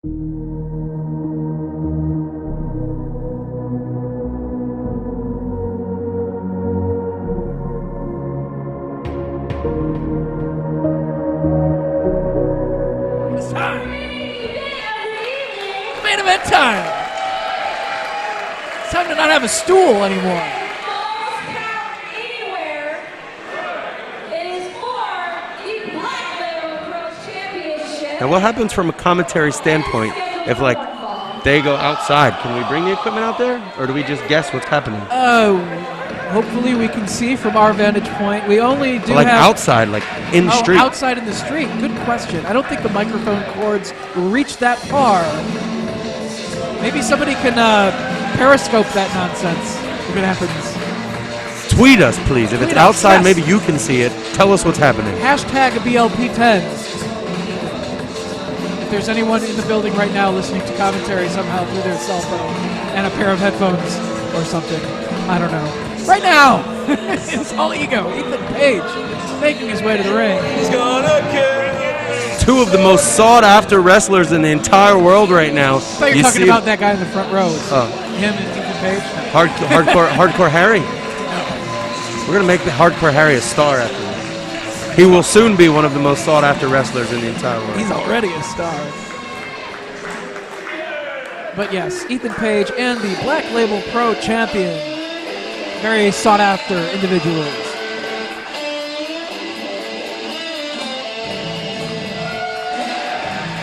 It's time. Main event time. It's time to not have a stool anymore. Now, what happens from a commentary standpoint if, like, they go outside? Can we bring the equipment out there, or do we just guess what's happening? Hopefully we can see from our vantage point. We only do like have outside, like in the street. Outside in the street. Good question. I don't think the microphone cords will reach that far. Maybe somebody can periscope that nonsense if it happens. Tweet us, please. If it's outside, maybe you can see it. Tell us what's happening. Hashtag BLP10. If there's anyone in the building right now listening to commentary somehow through their cell phone and a pair of headphones or something, I don't know. Right now, it's all ego. Ethan Page making his way to the ring. He's gonna kill. Two of the most sought-after wrestlers in the entire world right now. I thought you were talking about that guy in the front row. Him and Ethan Page. Hardcore Harry. We're gonna make the Hardcore Harry a star after this. He will soon be one of the most sought-after wrestlers in the entire world. He's already a star. But yes, Ethan Page and the Black Label Pro Champion. Very sought-after individuals.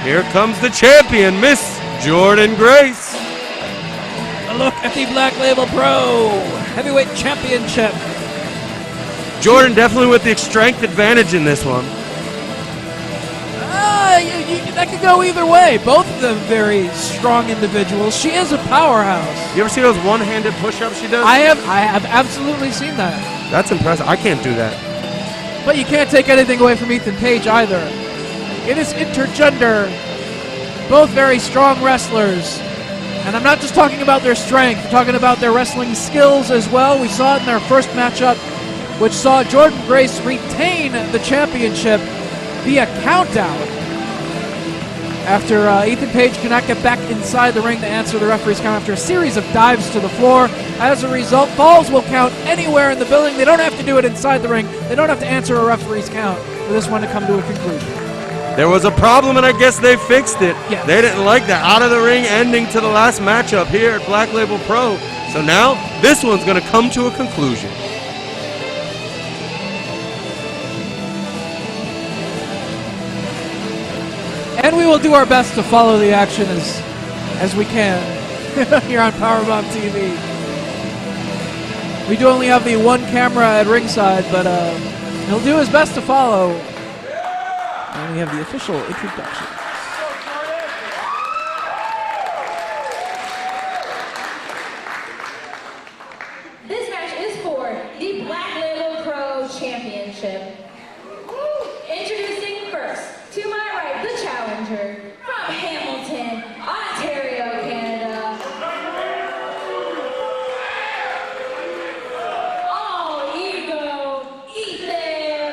Here comes the champion, Miss Jordynne Grace. A look at the Black Label Pro Heavyweight Championship. Jordynne definitely with the strength advantage in this one. That could go either way. Both of them very strong individuals. She is a powerhouse. You ever see those one-handed push-ups she does? I have absolutely seen that. That's impressive. I can't do that. But you can't take anything away from Ethan Page either. It is intergender. Both very strong wrestlers. And I'm not just talking about their strength. I'm talking about their wrestling skills as well. We saw it in their first matchup, which saw Jordynne Grace retain the championship via countdown. After Ethan Page cannot get back inside the ring to answer the referee's count after a series of dives to the floor. As a result, falls will count anywhere in the building. They don't have to do it inside the ring. They don't have to answer a referee's count for this one to come to a conclusion. There was a problem, and I guess they fixed it. Yes. They didn't like that out-of-the-ring ending to the last matchup here at Black Label Pro. So now, this one's going to come to a conclusion. And we will do our best to follow the action as we can here on Powerbomb TV. We do only have the one camera at ringside, but he'll do his best to follow. And we have the official introduction. This match is for the Black Label Pro Championship. Introducing first, to my right, the challenger from Hamilton, Ontario, Canada. All Ego, Ethan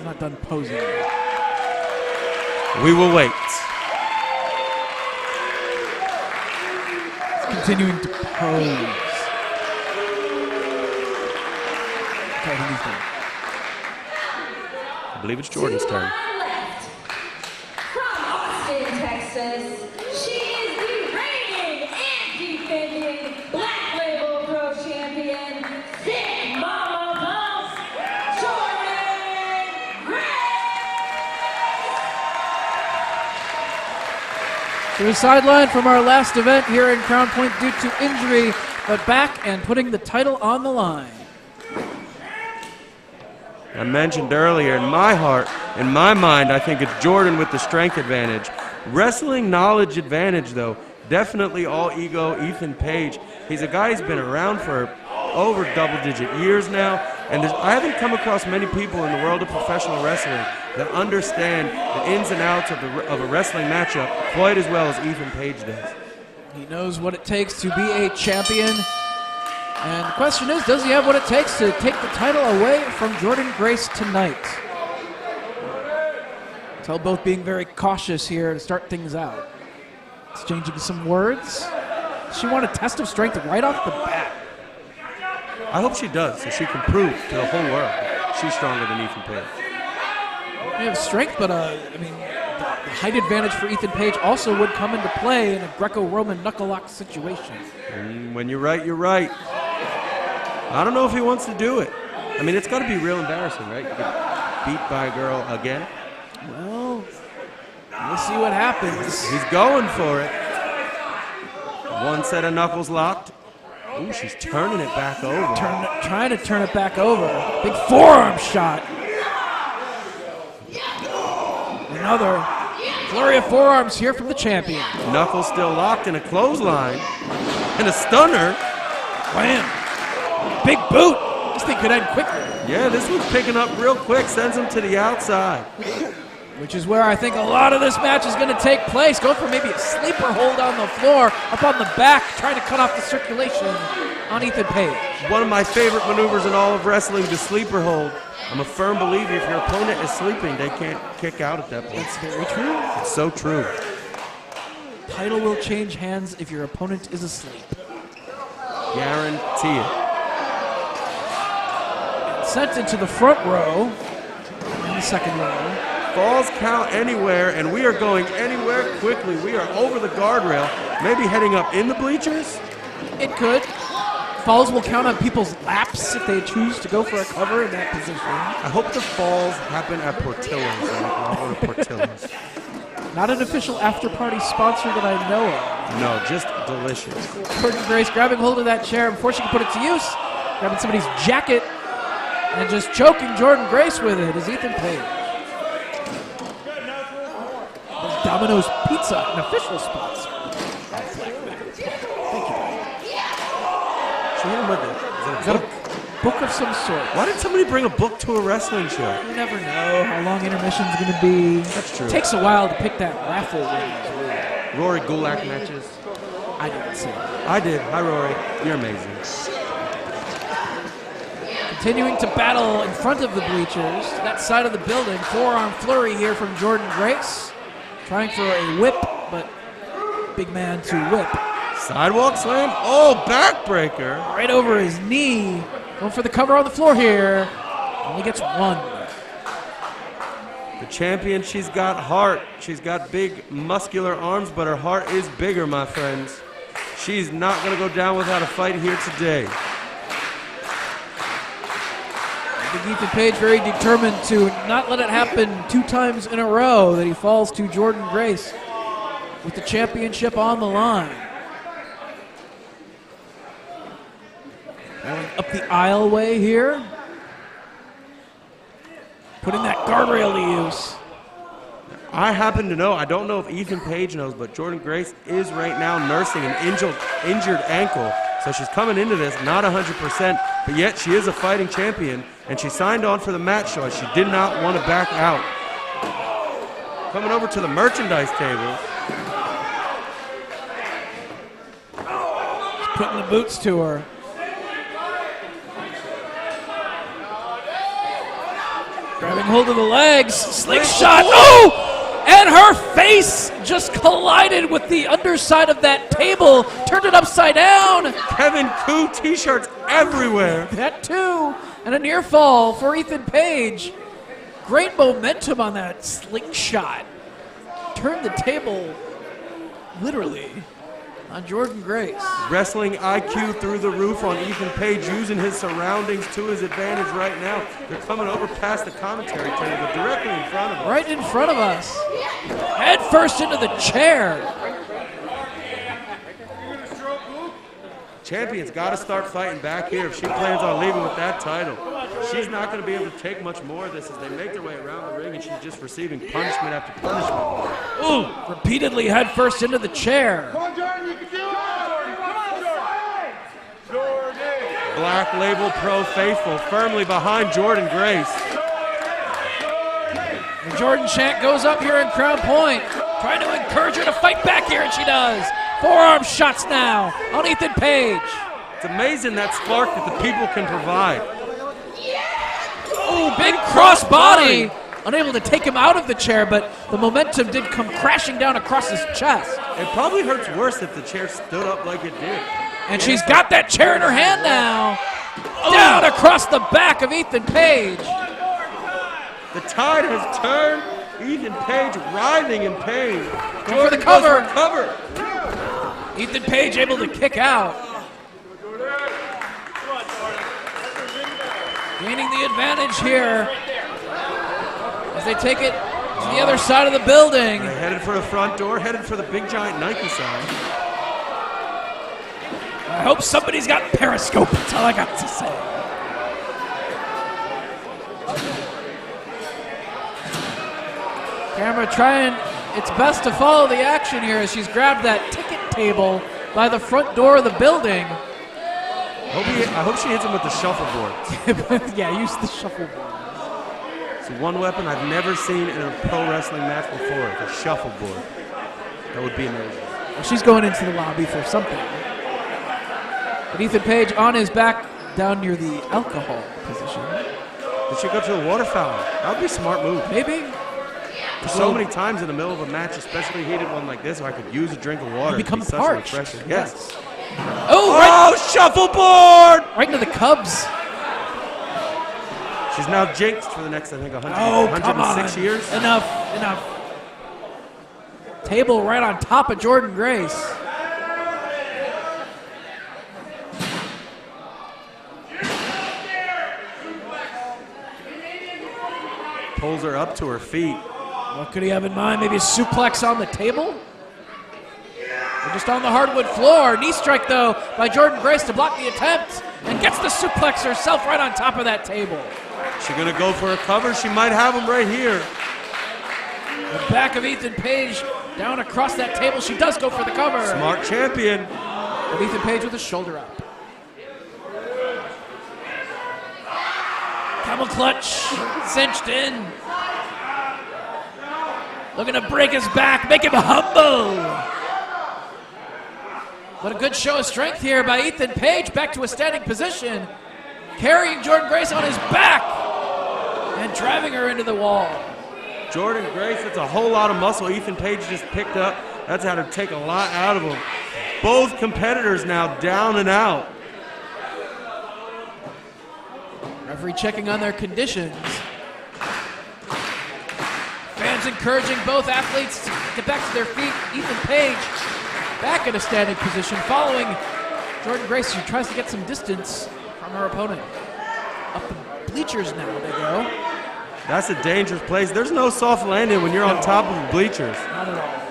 Not done posing. We will wait. It's continuing to pose. Okay, he's done. I believe it's Jordynne's turn. left, from Austin, Texas, she is the reigning and defending Black Label Pro Champion, Big Mama Boss, Jordynne Grace. She was sidelined from our last event here in Crown Point due to injury, but back and putting the title on the line. I mentioned earlier, in my heart, in my mind, I think it's Jordynne with the strength advantage. Wrestling knowledge advantage, though, definitely all ego Ethan Page. He's a guy who's been around for over double-digit years now. And I haven't come across many people in the world of professional wrestling that understand the ins and outs of a wrestling matchup quite as well as Ethan Page does. He knows what it takes to be a champion. And the question is, does he have what it takes to take the title away from Jordynne Grace tonight? Tell both being very cautious here to start things out. Exchanging some words. She won a test of strength right off the bat. I hope she does, so she can prove to the whole world she's stronger than Ethan Page. You have strength, but I mean, the height advantage for Ethan Page also would come into play in a Greco-Roman knuckle lock situation. When you're right, you're right. I don't know if he wants to do it. I mean, it's got to be real embarrassing, right? You get beat by a girl again. Well, we'll see what happens. He's going for it. One set of knuckles locked. Ooh, she's turning it back over. Trying to turn it back over. Big forearm shot. Another flurry of forearms here from the champion. Knuckles still locked in a clothesline. And a stunner. Wham! Big boot. This thing could end quickly. Yeah, this one's picking up real quick. Sends him to the outside. Which is where I think a lot of this match is going to take place. Going for maybe a sleeper hold on the floor, up on the back, trying to cut off the circulation on Ethan Page. One of my favorite maneuvers in all of wrestling, the sleeper hold. I'm a firm believer if your opponent is sleeping, they can't kick out at that point. That's very true. It's so true. Title will change hands if your opponent is asleep. Guarantee it. Sent into the front row, in the second row. Falls count anywhere, and we are going anywhere quickly. We are over the guardrail, maybe heading up in the bleachers. It could. Falls will count on people's laps if they choose to go for a cover in that position. I hope the falls happen at Portillo's. I'll go to Portillo's. Not an official after-party sponsor that I know of. No, just delicious. Jordynne Grace grabbing hold of that chair before she can put it to use. Grabbing somebody's jacket and just choking Jordynne Grace with it is Ethan Page. Domino's Pizza, an official sponsor. Thank you. She hit him with it. Is that a book of some sort? Why did somebody bring a book to a wrestling show? You never know how long intermission's going to be. That's true. It takes a while to pick that raffle win. Rory Gulak matches. I didn't see it. I did. Hi, Rory. You're amazing. Continuing to battle in front of the bleachers, to that side of the building. Forearm flurry here from Jordynne Grace. Trying for a whip, but big man to whip. Sidewalk slam. Oh, backbreaker. Right over his knee. Going for the cover on the floor here. Only gets one. The champion, she's got heart. She's got big, muscular arms, but her heart is bigger, my friends. She's not going to go down without a fight here today. I think Ethan Page very determined to not let it happen 2 times in a row that he falls to Jordynne Grace with the championship on the line. Going up the aisleway here. Putting that guardrail to use. I happen to know, I don't know if Ethan Page knows, but Jordynne Grace is right now nursing an injured ankle. So she's coming into this not 100%, but yet she is a fighting champion, and she signed on for the match, so she did not want to back out. Coming over to the merchandise table. Putting the boots to her. Grabbing hold of the legs, slingshot, oh! And her face just collided with the underside of that table, turned it upside down. Kevin Koo t-shirts everywhere. That too, and a near fall for Ethan Page. Great momentum on that slingshot. Turned the table, literally, on Jordynne Grace. Wrestling IQ through the roof on Ethan Page, using his surroundings to his advantage right now. They're coming over past the commentary table, directly in front of us. Right in front of us. Head first into the chair. Champion's got to start fighting back here if she plans on leaving with that title. She's not going to be able to take much more of this as they make their way around the ring, and she's just receiving punishment after punishment. Ooh, repeatedly head first into the chair. Come on, Jordynne, you can do it! Come on, Jordynne! Jordynne! Black Label Pro faithful firmly behind Jordynne Grace. The Jordynne chant goes up here in Crown Point, trying to encourage her to fight back here, and she does. Forearm shots now on Ethan Page. It's amazing that spark that the people can provide. Oh, big cross body. Unable to take him out of the chair, but the momentum did come crashing down across his chest. It probably hurts worse if the chair stood up like it did. And she's got that chair in her hand now. Down across the back of Ethan Page. The tide has turned. Ethan Page writhing in pain. Going for the cover. Goes for cover. Ethan Page able to kick out. Gaining the advantage here as they take it to the other side of the building. They're headed for the front door, headed for the big giant Nike sign. I hope somebody's got Periscope. That's all I got to say. Camera trying its best to follow the action here as she's grabbed that ticket table by the front door of the building. I hope she hits him with the shuffleboard. Yeah, use the shuffleboard. It's one weapon I've never seen in a pro wrestling match before, the shuffleboard. That would be amazing. Well, she's going into the lobby for something. But Ethan Page on his back down near the alcohol position. Did she go to the water fountain? That would be a smart move. Maybe. So many times in the middle of a match, especially a heated one like this, where I could use a drink of water. You become It'd be parched. such a refreshing. Yes. Oh, shuffleboard! right into the Cubs. She's now jinxed for the next, I think, 106 years. Enough. Table right on top of Jordynne Grace. Pulls her up to her feet. What could he have in mind? Maybe a suplex on the table? Or just on the hardwood floor. Knee strike, though, by Jordynne Grace to block the attempt. And gets the suplex herself right on top of that table. She gonna go for a cover? She might have him right here. The back of Ethan Page down across that table. She does go for the cover. Smart champion. But Ethan Page with his shoulder up. Camel clutch, cinched in. Looking to break his back, make him humble. But a good show of strength here by Ethan Page, back to a standing position. Carrying Jordynne Grace on his back and driving her into the wall. Jordynne Grace, that's a whole lot of muscle Ethan Page just picked up. That's how to take a lot out of him. Both competitors now down and out. Referee checking on their conditions. Fans encouraging both athletes to get back to their feet. Ethan Page back in a standing position following Jordynne Grace, who tries to get some distance from her opponent. Up the bleachers now they go. That's a dangerous place. There's no soft landing when you're on top of the bleachers. Not at all.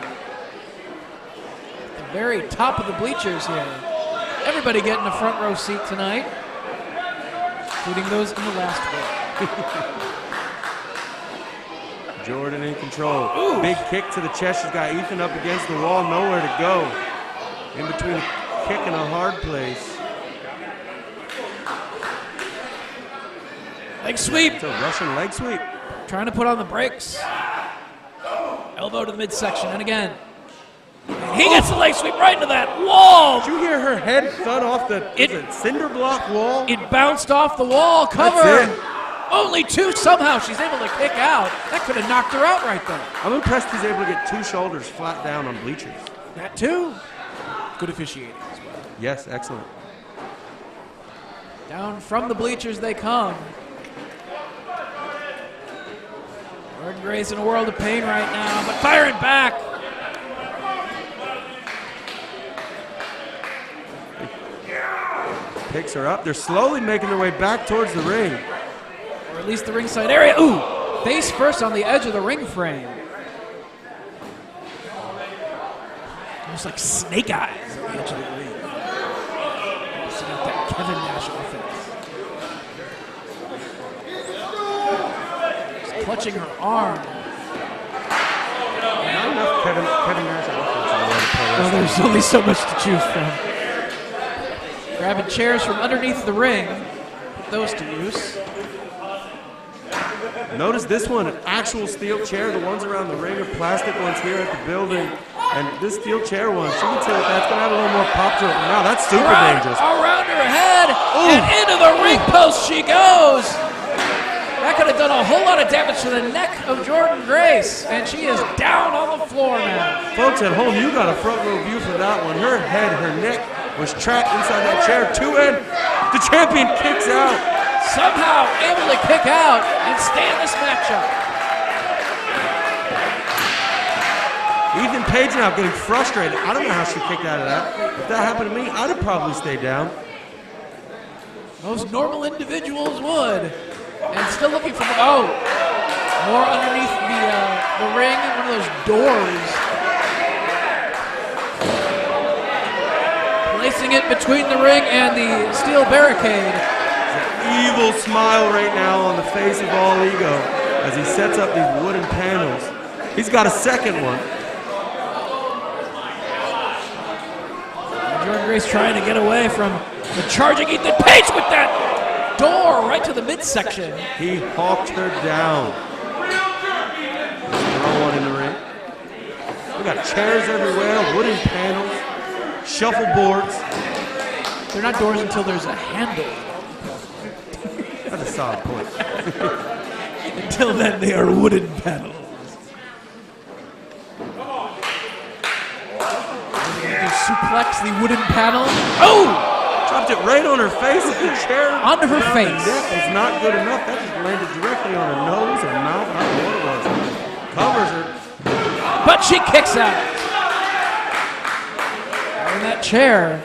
The very top of the bleachers here. Everybody getting a front row seat tonight, including those in the last row. Jordynne in control. Ooh. Big kick to the chest. She's got Ethan up against the wall, nowhere to go. In between a kick and a hard place. Leg sweep. It's a Russian leg sweep. Trying to put on the brakes. Elbow to the midsection, and again. He gets the leg sweep right into that wall. Did you hear her head thud off the cinder block wall? It bounced off the wall. Cover. That's it. Only two somehow. She's able to kick out. That could have knocked her out right there. I'm impressed he's able to get two shoulders flat down on bleachers. That too. Good officiating as well. Yes, excellent. Down from the bleachers they come. Jordynne Grace in a world of pain right now, but firing back. Picks her up. They're slowly making their way back towards the ring. Or at least the ringside area. Ooh, face first on the edge of the ring frame. Almost like snake eyes on the edge of the ring. See that Kevin Nash offense. Just clutching her arm. Not enough Kevin Nash offense in the way to play Well, wrestling. there's only so much to choose from. Grabbing chairs from underneath the ring. Put those to use. Notice this one, an actual steel chair. The ones around the ring are plastic ones here at the building. And this steel chair one, she can tell that's going to have a little more pop to it. Now that's super dangerous. Around her head, Ooh. and into the ring post she goes. That could have done a whole lot of damage to the neck of Jordynne Grace, and she is down on the floor now. Folks at home, you got a front row view for that one. Her head, her neck was trapped inside that chair. 2 in, the champion kicks out. Somehow able to kick out and stay in this matchup. Ethan Page now getting frustrated. I don't know how she kicked out of that. If that happened to me, I'd have probably stayed down. Most normal individuals would. And still looking for more underneath the ring, one of those doors. Placing it between the ring and the steel barricade. Evil smile right now on the face of All Ego as he sets up these wooden panels. He's got a second one. Jordynne Grace trying to get away from the charging Ethan Page with that door right to the midsection. He hawked her down. Throw one in the ring. We got chairs everywhere, wooden panels, shuffleboards. They're not doors until there's a handle. That's a solid point. Until then, they are wooden panels. Suplex the wooden panel. Oh! Dropped it right on her face. The chair onto her face. The neck was not good enough. That just landed directly on her nose or mouth. I don't know what it was. Covers her. But she kicks out. And that chair.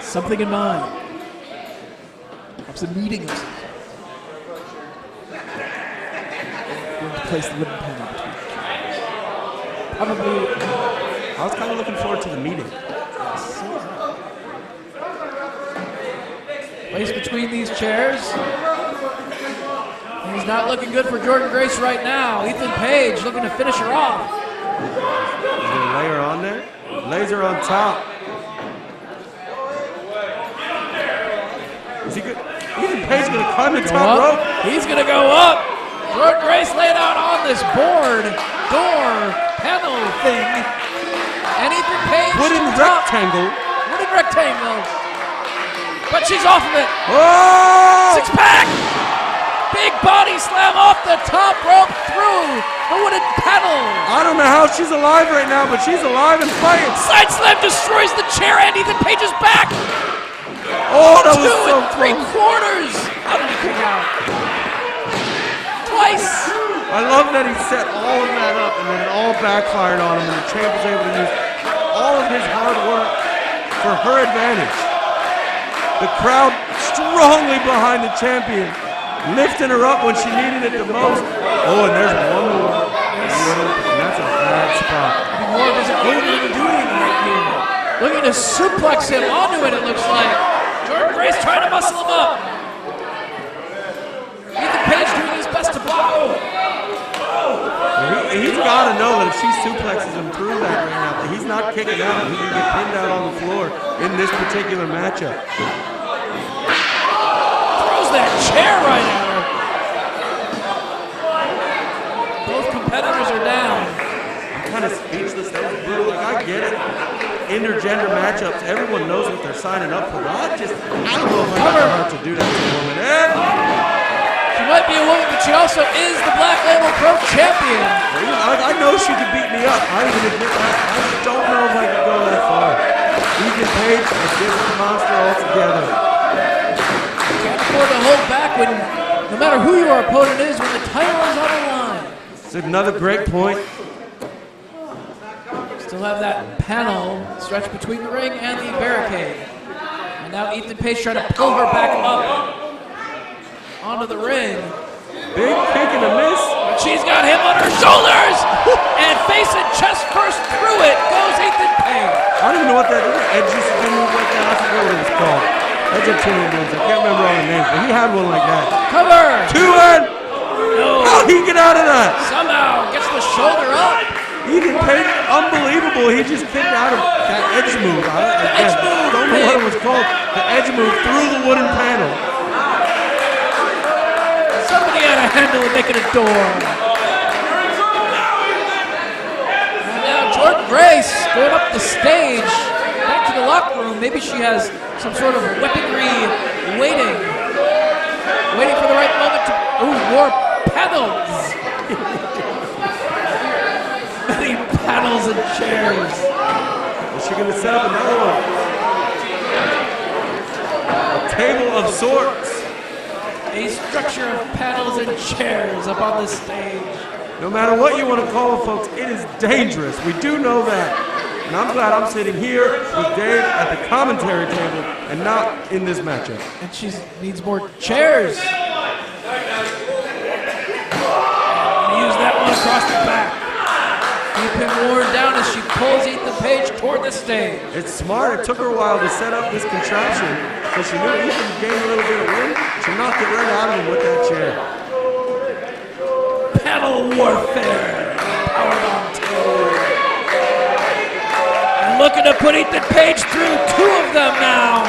Something in mind. Perhaps a meeting of something. Going to place the wooden panel between. Probably. I was kind of looking forward to the meeting. Placed between these chairs. He's not looking good for Jordynne Grace right now. Ethan Page looking to finish her off. He's going to lay her on there. Lays her on top. Is he good? Ethan Page going to climb the top rope. He's going to go up. Jordynne Grace laid out on this board, door, panel thing. And Ethan Page Wooden rectangle. Wooden rectangle. But she's off of it. Oh! Six pack. Big body slam off the top rope through the wooden panel. I don't know how she's alive right now, but she's alive and fighting. Side slam destroys the chair and Ethan Page's back. Oh, that was 2 so 3/4. How did he kick out? Twice. I love that he set all of that up and then it all backfired on him and the champ was able to use all of his hard work for her advantage. The crowd strongly behind the champion, lifting her up when she needed it the most. Oh, and there's one more. And that's a bad spot. More of his own undoing right here. Looking to suplex him onto it looks like. Jordynne Grace trying to muscle him up. Ethan Page doing his best to block. He's got to know that if she suplexes him through that right now, that he's not kicking out. He can get pinned out on the floor in this particular matchup. Throws that chair right at her. Both competitors are down. I'm kind of speechless. That was brutal. Like, I get it. Intergender matchups, everyone knows what they're signing up for. But I don't know if I got the heart to do that to a woman. She might be a woman, but she also is the Black Label Pro Champion. I know she could beat me up. I even admit that. I just don't know if I could go that far. Ethan Page, a different monster altogether. You can't afford to hold back when, no matter who your opponent is, when the title is on the line. It's another great point. Still have that panel stretched between the ring and the barricade. And now Ethan Page trying to pull her back up onto the ring. Big kick and a miss. But she's got him on her shoulders! And face and chest first through it goes Ethan Page. I don't even know what that is. Edge used to do moves like that. I forget what it was called. Edge had two moves. I can't remember all the names, but he had one like that. Cover! 2 in! No. How'd he get out of that? Somehow gets the shoulder up. Ethan Page, unbelievable. He just kicked out of that edge move. I don't know what it was called. The edge move through the wooden panel. Somebody had a handle and make it a door. And now Jordynne Grace going up the stage, back to the locker room. Maybe she has some sort of weaponry waiting for the right moment to, more panels. Many panels and chairs. Is she gonna set up another one? A table of sorts. A structure of panels and chairs up on the stage. No matter what you want to call it, folks, it is dangerous. We do know that. And I'm glad I'm sitting here with Dave at the commentary table and not in this matchup. And she needs more chairs. Use that one across the back. Keep him worn down as she pulls Ethan Page toward the stage. It's smart. It took her a while to set up this contraption, so she knew Ethan gained a little bit of wind. She knocked it right out of him with that chair. Panel warfare. Powerbomb 2. And looking to put Ethan Page through 2 of them now.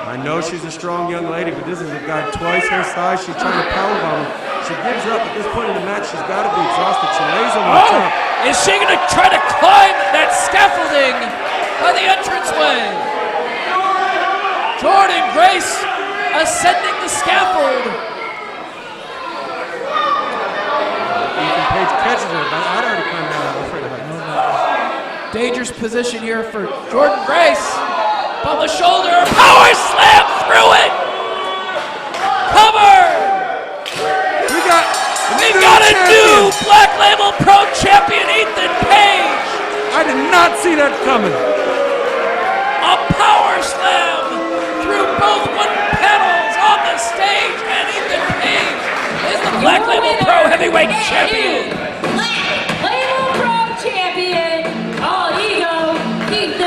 I know she's a strong young lady, but this is a guy twice her size. She's trying to powerbomb him. She gives up at this point in the match. She's got to be exhausted. She lays on the top. Is she going to try to climb that scaffolding by the entranceway? Jordynne Grace ascending the scaffold. Ethan Page catches her, but I'd already climbed down. I'm afraid of heights. Dangerous position here for Jordynne Grace. On the shoulder, power slam through it. Cover. We got a new Black Label Pro Champion, Ethan Page. I did not see that coming. A power slam through both wooden panels on the stage, and Ethan Page is the Black Label Pro Heavyweight Champion. Black Label Pro Champion, All Ego, Ethan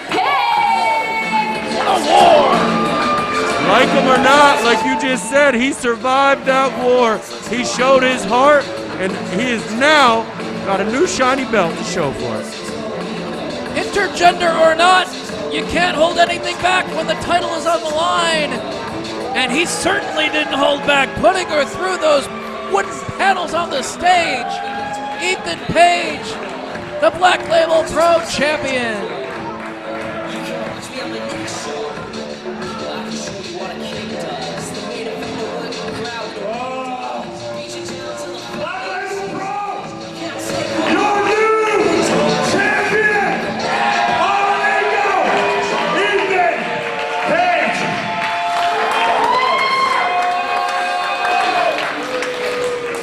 Page. A war. Like him or not, like you just said, he survived that war. He showed his heart, and he has now got a new shiny belt to show for it. Intergender or not, you can't hold anything back when the title is on the line. And he certainly didn't hold back, putting her through those wooden panels on the stage. Ethan Page, the Black Label Pro Champion.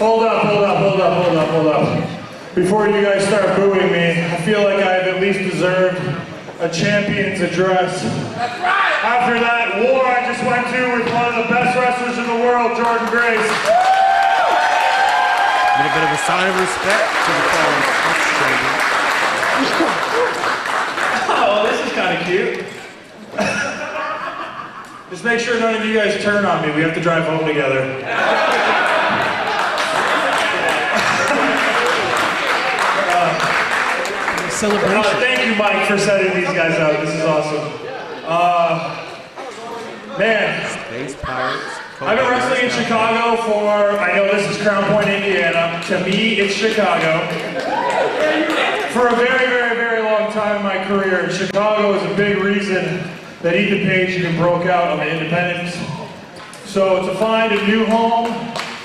Hold up. Before you guys start booing me, I feel like I've at least deserved a champion's address. That's right. After that war I just went to with one of the best wrestlers in the world, Jordynne Grace. A little bit of a sign of respect to the fallen. Oh, well, this is kind of cute. Just make sure none of you guys turn on me. We have to drive home together. Celebration. Thank you, Mike, for setting these guys up. This is awesome. Man, Space Pirates. I've been wrestling in Chicago for, I know this is Crown Point, Indiana. To me, it's Chicago. For a very, very, very long time in my career, Chicago is a big reason that Ethan Page even broke out on the independents. So to find a new home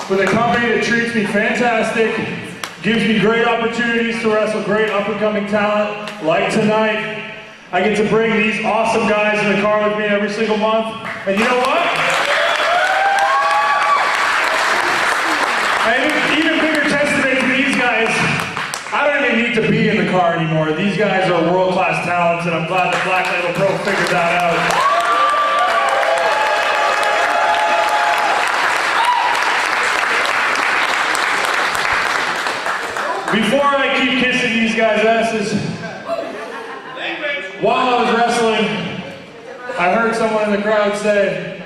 with a company that treats me fantastic, gives me great opportunities to wrestle great up-and-coming talent, like tonight. I get to bring these awesome guys in the car with me every single month. And you know what? And even bigger testament to these guys, I don't even need to be in the car anymore. These guys are world-class talents, and I'm glad that Black Label Pro figured that out. Before I keep kissing these guys' asses, while I was wrestling, I heard someone in the crowd say,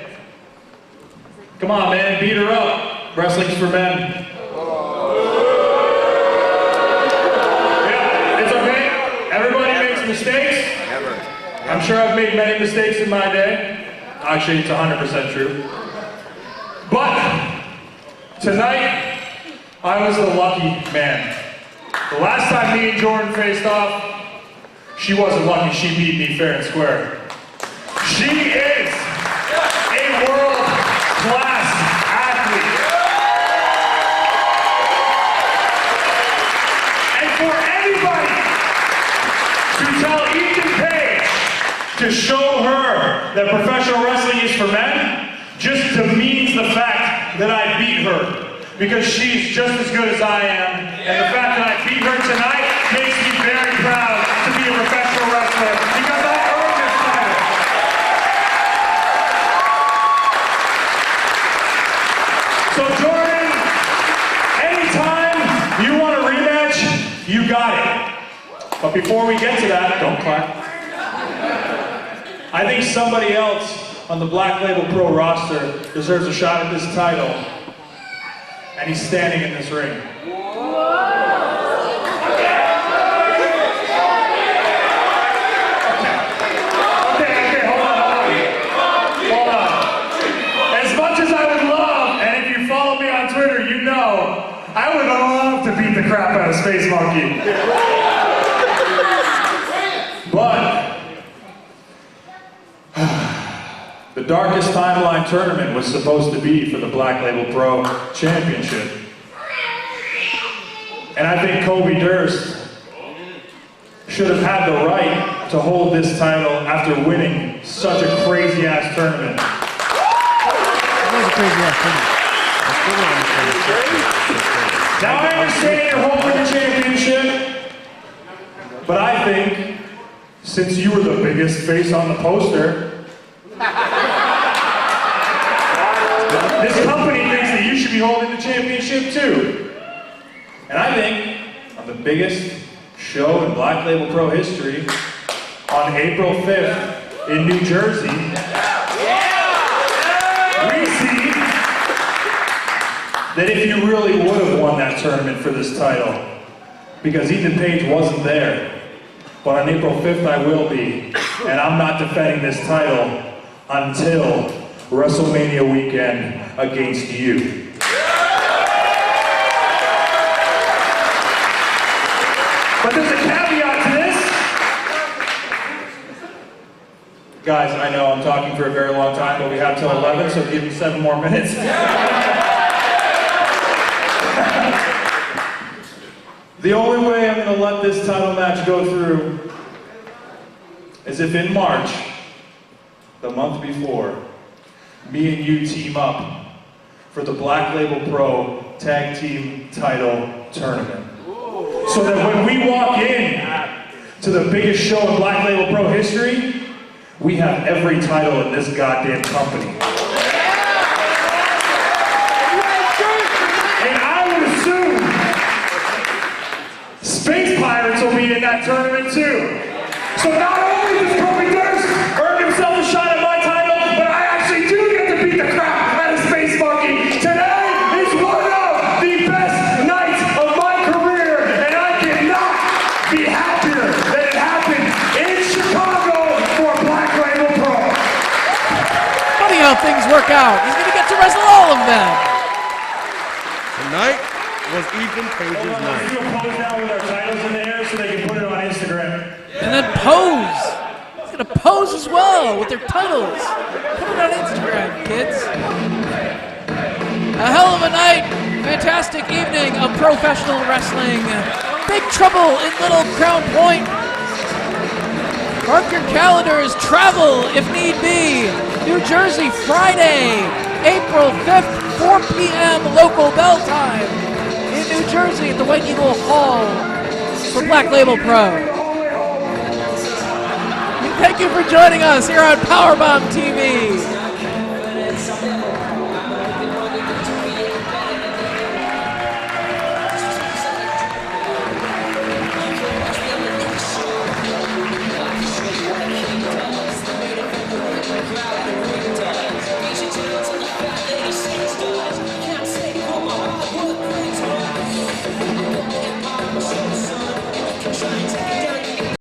"Come on, man, beat her up. Wrestling's for men." I'm sure I've made many mistakes in my day. Actually, it's 100% true. But tonight, I was the lucky man. The last time me and Jordynne faced off, she wasn't lucky. She beat me fair and square. She is a world-class athlete. And for anybody to tell Ethan Page to show her that professional wrestling is for men just demeans the fact that I beat her. Because she's just as good as I am, and the fact that I beat her tonight makes me very proud to be a professional wrestler, because I earned this title. So Jordynne, anytime you want a rematch, you got it. But before we get to that, don't clap. I think somebody else on the Black Label Pro roster deserves a shot at this title. And he's standing in this ring. Okay, hold on. As much as I would love, and if you follow me on Twitter, you know, I would love to beat the crap out of Space Monkey. But the Darkest Timeline tournament was supposed to be for the Black Label Pro Championship. And I think Kobe Durst should have had the right to hold this title after winning such a crazy-ass tournament. That was a crazy-ass tournament. Now I understand you're holding the championship, but I think, since you were the biggest face on the poster, this company thinks that you should be holding the championship too. And I think on the biggest show in Black Label Pro history, on April 5th in New Jersey, we see that if you really would have won that tournament for this title, because Ethan Page wasn't there, but on April 5th I will be, and I'm not defending this title until WrestleMania weekend against you. But there's a caveat to this. Guys, I know I'm talking for a very long time, but we have till 11, so give me 7 more minutes. The only way I'm going to let this title match go through is if in March, the month before, me and you team up for the Black Label Pro Tag Team Title Tournament. So that when we walk in to the biggest show in Black Label Pro history, we have every title in this goddamn company. And I would assume Space Pirates will be in that tournament too. So not only does Kobe Durst earn himself a shot at my title, but I actually do get to beat the crap out of Space Monkey. Today is one of the best nights of my career, and I cannot be happier that it happened in Chicago for Black Label Pro. Funny how things work out. He's going to get to wrestle all of them. Tonight was Ethan Page's night. Let's do a pose now with our titles in the air so they can put it on Instagram. And then pose. He's going to pose as well with their titles. Put it on Instagram, kids. A hell of a night. Fantastic evening of professional wrestling. Big trouble in Little Crown Point. Mark your calendars. Travel if need be. New Jersey, Friday, April 5th, 4 p.m. local bell time. In New Jersey at the White Eagle Hall for Black Label Pro. Thank you for joining us here on Powerbomb TV.